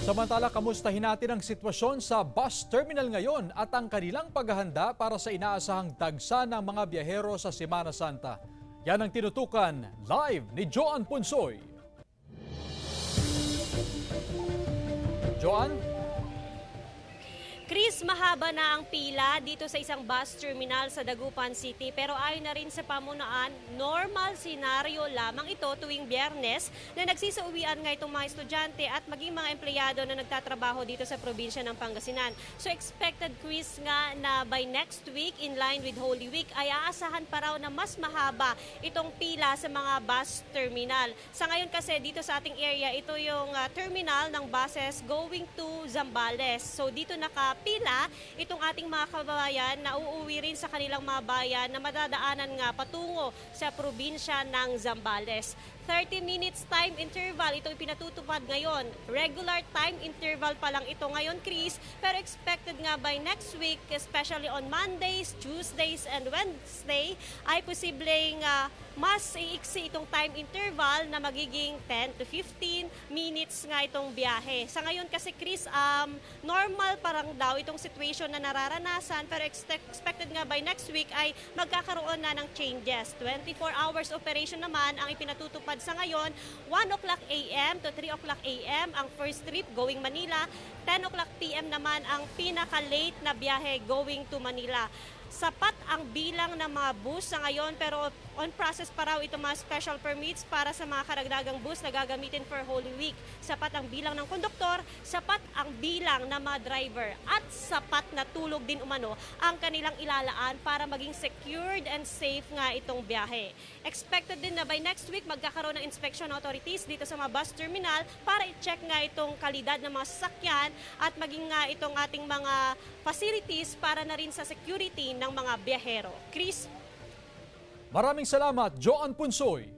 Samantala, kamustahin natin ang sitwasyon sa bus terminal ngayon at ang kanilang paghahanda para sa inaasahang dagsa ng mga biyahero sa Semana Santa. Yan ang tinutukan live ni Joan Punsoy. Joan? Chris, mahaba na ang pila dito sa isang bus terminal sa Dagupan City pero ayon na rin sa pamunuan, normal senaryo lamang ito tuwing Biyernes na nagsisauwian nga itong mga estudyante at maging mga empleyado na nagtatrabaho dito sa probinsya ng Pangasinan. So expected, Chris, nga na by next week in line with Holy Week ay aasahan pa raw na mas mahaba itong pila sa mga bus terminal. Sa ngayon kasi dito sa ating area, ito yung terminal ng buses going to Zambales. So dito nakapila itong ating mga kababayan na uuwi rin sa kanilang mga bayan na madadaanan nga patungo sa probinsya ng Zambales. 30 minutes time interval, ito ipinatutupad ngayon. Regular time interval pa lang ito ngayon, Chris, pero expected nga by next week, especially on Mondays, Tuesdays, and Wednesday, ay posibleng mas iiksi itong time interval na magiging 10 to 15 minutes nga itong biyahe. Sa ngayon kasi, Chris, normal parang daw itong situation na nararanasan, pero expected nga by next week ay magkakaroon na ng changes. 24 hours operation naman ang ipinatutupad sa ngayon. 1 o'clock a.m. to 3 o'clock a.m. ang first trip going Manila. 10 o'clock p.m. naman ang pinaka-late na biyahe going to Manila. Sapat ang bilang ng mga bus sa ngayon pero on process pa raw itong mga special permits para sa mga karagdagang bus na gagamitin for Holy Week. Sapat ang bilang ng konduktor, sapat ang bilang ng mga driver at sapat na tulog din umano ang kanilang ilalaan para maging secured and safe nga itong biyahe. Expected din na by next week magkakaroon ng inspection authorities dito sa mga bus terminal para i-check nga itong kalidad ng mga sasakyan at maging nga itong ating mga facilities para na rin sa security ng mga biyahero. Chris? Maraming salamat, Joan Punsoy.